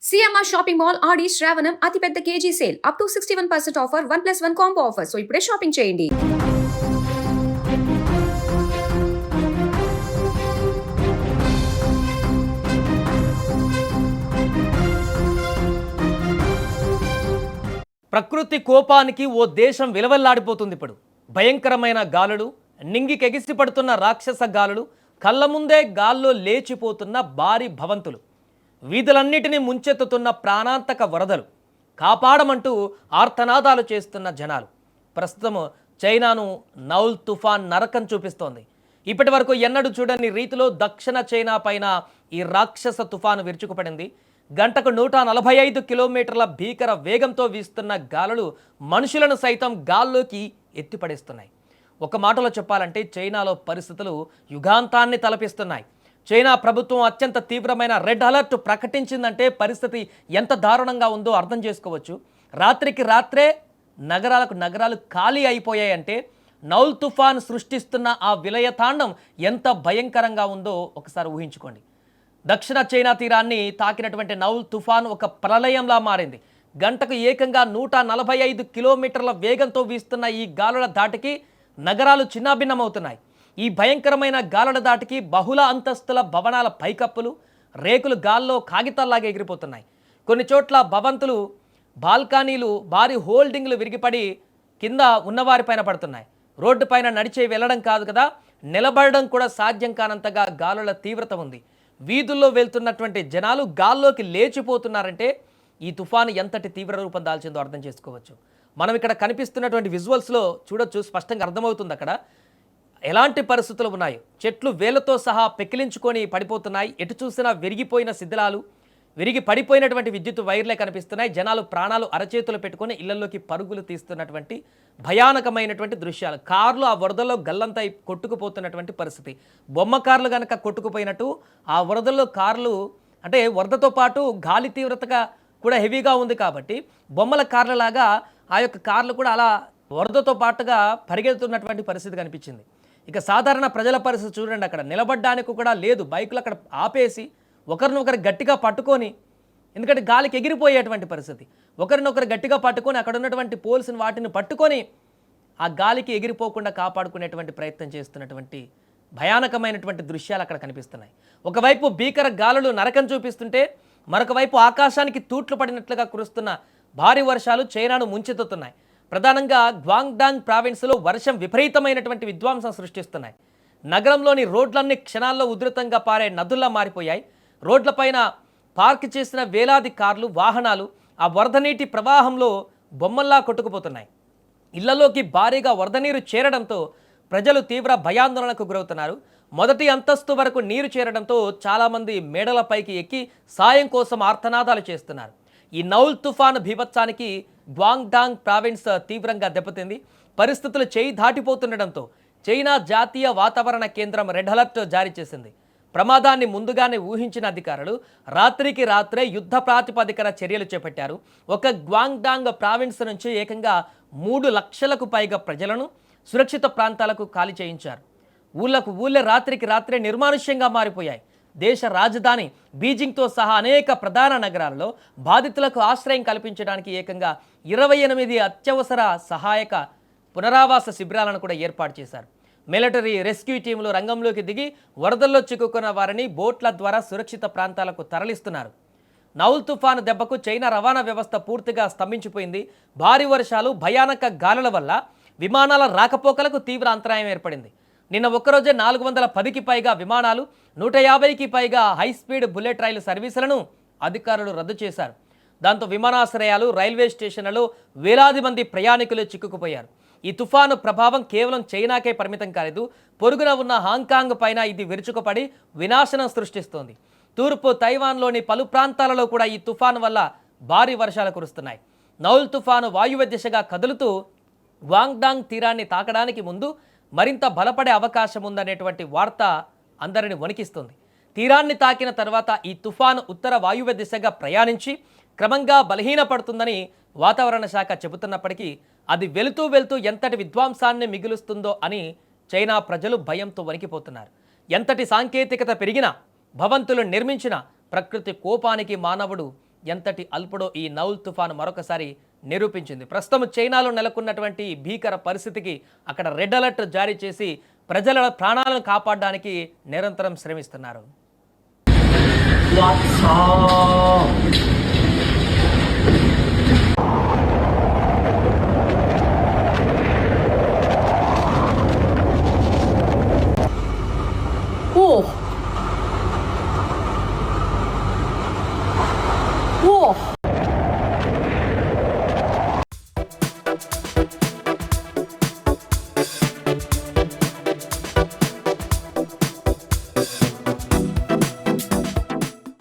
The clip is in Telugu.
సిఎంఆర్ షాపింగ్ మాల్ ఆడి శ్రావణం అతిపెద్ద KG sale up to 61% offer 1+1 combo offer. So ఇప్పుడే షాపింగ్ చేయండి. ప్రకృతి కోపానికి ఓ దేశం విలవెల్లాడిపోతుంది. ఇప్పుడు భయంకరమైన గాలులు, నింగికెగిసి పడుతున్న రాక్షస గాలులు, కళ్ళ ముందే గాల్లో లేచిపోతున్న భారీ భవంతులు, వీధులన్నిటినీ ముంచెత్తుతున్న ప్రాణాంతక వరదలు, కాపాడమంటూ ఆర్తనాదాలు చేస్తున్న జనాలు. ప్రస్తుతం చైనాను నౌల్ తుఫాన్ నరకం చూపిస్తోంది. ఇప్పటి వరకు ఎన్నడూ చూడని రీతిలో దక్షిణ చైనా పైన ఈ రాక్షస తుఫాను విరుచుకుపడింది. గంటకు 145 కిలోమీటర్ల భీకర వేగంతో వీస్తున్న గాలులు మనుషులను సైతం గాల్లోకి ఎత్తిపడేస్తున్నాయి. ఒక మాటలో చెప్పాలంటే చైనాలో పరిస్థితులు యుగాంతాన్ని తలపిస్తున్నాయి. చైనా ప్రభుత్వం అత్యంత తీవ్రమైన రెడ్ అలర్ట్ ప్రకటించిందంటే పరిస్థితి ఎంత దారుణంగా ఉందో అర్థం చేసుకోవచ్చు. రాత్రికి రాత్రే నగరాలు ఖాళీ అయిపోయాయంటే నౌల్ తుఫాన్ సృష్టిస్తున్న ఆ విలయతాండం ఎంత భయంకరంగా ఉందో ఒకసారి ఊహించుకోండి. దక్షిణ చైనా తీరాన్ని తాకినటువంటి నౌల్ తుఫాన్ ఒక ప్రళయంలా మారింది. గంటకు ఏకంగా 145 కిలోమీటర్ల వేగంతో వీస్తున్న ఈ గాలుల దాటికి నగరాలు చిన్నాభిన్నమవుతున్నాయి. ఈ భయంకరమైన గాలుల దాటికి బహుళ అంతస్తుల భవనాల పైకప్పులు, రేకులు గాల్లో కాగితాల్లాగా ఎగిరిపోతున్నాయి. కొన్ని చోట్ల భవంతులు బాల్కనీలు భారీ హోల్డింగ్లు విరిగిపడి కింద ఉన్నవారిపైన పడుతున్నాయి. రోడ్డు పైన నడిచే వెళ్ళడం కాదు కదా, నిలబడడం కూడా సాధ్యం కానంతగా గాలుల తీవ్రత ఉంది. వీధుల్లో వెళ్తున్నటువంటి జనాలు గాల్లోకి లేచిపోతున్నారంటే ఈ తుఫాను ఎంతటి తీవ్ర రూపం దాల్చిందో అర్థం చేసుకోవచ్చు. మనం ఇక్కడ కనిపిస్తున్నటువంటి విజువల్స్లో చూడొచ్చు, స్పష్టంగా అర్థమవుతుంది అక్కడ ఎలాంటి పరిస్థితులు ఉన్నాయో. చెట్లు వేలతో సహా పెకిలించుకొని పడిపోతున్నాయి. ఎటు చూసినా విరిగిపోయిన శిథిలాలు, విరిగి పడిపోయినటువంటి విద్యుత్ వైర్లే కనిపిస్తున్నాయి. జనాలు ప్రాణాలు అరచేతులు పెట్టుకొని ఇళ్లలోకి పరుగులు తీస్తున్నటువంటి భయానకమైనటువంటి దృశ్యాలు. కార్లు ఆ వరదల్లో గల్లంతా కొట్టుకుపోతున్నటువంటి పరిస్థితి. బొమ్మ కార్లు కనుక కొట్టుకుపోయినట్టు ఆ వరదల్లో కార్లు, అంటే వరదతో పాటు గాలి తీవ్రతగా కూడా హెవీగా ఉంది కాబట్టి బొమ్మల కార్లలాగా ఆ యొక్క కార్లు కూడా అలా వరదతో పాటుగా పరిగెడుతున్నటువంటి పరిస్థితి కనిపించింది. ఇక సాధారణ ప్రజల పరిస్థితి చూడండి, అక్కడ నిలబడడానికి కూడా లేదు. బైకులు అక్కడ ఆపేసి ఒకరినొకరు గట్టిగా పట్టుకొని, ఎందుకంటే గాలికి ఎగిరిపోయేటువంటి పరిస్థితి, ఒకరినొకరు గట్టిగా పట్టుకొని అక్కడ ఉన్నటువంటి పోల్స్ని వాటిని పట్టుకొని ఆ గాలికి ఎగిరిపోకుండా కాపాడుకునేటువంటి ప్రయత్నం చేస్తున్నటువంటి భయానకమైనటువంటి దృశ్యాలు అక్కడ కనిపిస్తున్నాయి. ఒకవైపు భీకర గాలులు నరకం చూపిస్తుంటే మరొక వైపు ఆకాశానికి తూట్లు పడినట్లుగా కురుస్తున్న భారీ వర్షాలు చైనాను ముంచెత్తుతున్నాయి. ప్రధానంగా గ్వాంగ్డాంగ్ ప్రావిన్స్లో వర్షం విపరీతమైనటువంటి విధ్వంసం సృష్టిస్తున్నాయి. నగరంలోని రోడ్లన్నీ క్షణాల్లో ఉధృతంగా పారే నదుల్లా మారిపోయాయి. రోడ్లపైన పార్క్ చేసిన వేలాది కార్లు, వాహనాలు ఆ వరద నీటి ప్రవాహంలో బొమ్మల్లా కొట్టుకుపోతున్నాయి. ఇళ్లలోకి భారీగా వరద నీరు చేరడంతో ప్రజలు తీవ్ర భయాందోళనకు గురవుతున్నారు. మొదటి అంతస్తు వరకు నీరు చేరడంతో చాలామంది మేడలపైకి ఎక్కి సాయం కోసం ఆర్తనాదాలు చేస్తున్నారు. ఈ నౌల్ తుఫాను బీభత్సానికి గ్వాంగ్డాంగ్ ప్రావిన్స్ తీవ్రంగా దెబ్బతింది. పరిస్థితులు చేయి దాటిపోతుండడంతో చైనా జాతీయ వాతావరణ కేంద్రం రెడ్ అలర్ట్ జారీ చేసింది. ప్రమాదాన్ని ముందుగానే ఊహించిన అధికారులు రాత్రికి రాత్రే యుద్ధ ప్రాతిపదికన చర్యలు చేపట్టారు. ఒక గ్వాంగ్డాంగ్ ప్రావిన్స్ నుంచి ఏకంగా 3 లక్షలకు పైగా ప్రజలను సురక్షిత ప్రాంతాలకు ఖాళీ చేయించారు. ఊళ్ళే రాత్రికి రాత్రే నిర్మానుష్యంగా మారిపోయాయి. దేశ రాజధాని బీజింగ్తో సహా అనేక ప్రధాన నగరాల్లో బాధితులకు ఆశ్రయం కల్పించడానికి ఏకంగా 28 అత్యవసర సహాయక పునరావాస శిబిరాలను కూడా ఏర్పాటు చేశారు. మిలిటరీ రెస్క్యూ టీంలు రంగంలోకి దిగి వరదల్లో చిక్కుకున్న వారిని బోట్ల ద్వారా సురక్షిత ప్రాంతాలకు తరలిస్తున్నారు. నౌల్ తుఫాను దెబ్బకు చైనా రవాణా వ్యవస్థ పూర్తిగా స్తంభించిపోయింది. భారీ వర్షాలు, భయానక గాలుల వల్ల విమానాల రాకపోకలకు తీవ్ర అంతరాయం ఏర్పడింది. నిన్న ఒక్కరోజే 410కి పైగా విమానాలు, 150కి పైగా హైస్పీడ్ బుల్లెట్ రైలు సర్వీసులను అధికారులు రద్దు చేశారు. దాంతో విమానాశ్రయాలు, రైల్వే స్టేషన్లలో వేలాది మంది ప్రయాణికులు చిక్కుకుపోయారు. ఈ తుఫాను ప్రభావం కేవలం చైనాకే పరిమితం కాలేదు, పొరుగున ఉన్న హాంకాంగ్ పైన ఇది విరుచుకుపడి వినాశనం సృష్టిస్తోంది. తూర్పు తైవాన్లోని పలు ప్రాంతాలలో కూడా ఈ తుఫాను వల్ల భారీ వర్షాలు కురుస్తున్నాయి. నౌల్ తుఫాను వాయువ్య దిశగా కదులుతూ గ్వాంగ్డాంగ్ తీరాన్ని తాకడానికి ముందు మరింత బలపడే అవకాశం ఉందనేటువంటి వార్త అందరిని వణికిస్తుంది. తీరాన్ని తాకిన తర్వాత ఈ తుఫాను ఉత్తర వాయువ్య దిశగా ప్రయాణించి క్రమంగా బలహీనపడుతుందని వాతావరణ శాఖ చెబుతున్నప్పటికీ అది వెళుతూ ఎంతటి విధ్వంసాన్ని మిగులుస్తుందో అని చైనా ప్రజలు భయంతో వణికిపోతున్నారు. ఎంతటి సాంకేతికత పెరిగినా, భవంతులు నిర్మించినా ప్రకృతి కోపానికి మానవుడు ఎంతటి అల్పుడో ఈ నౌల్ తుఫాను మరొకసారి నిరూపించింది. ప్రస్తుతం చైనాలో నెలకొన్నటువంటి ఈ భీకర పరిస్థితికి అక్కడ రెడ్ అలర్ట్ జారీ చేసి ప్రజల ప్రాణాలను కాపాడడానికి నిరంతరం శ్రమిస్తున్నారు. What's up?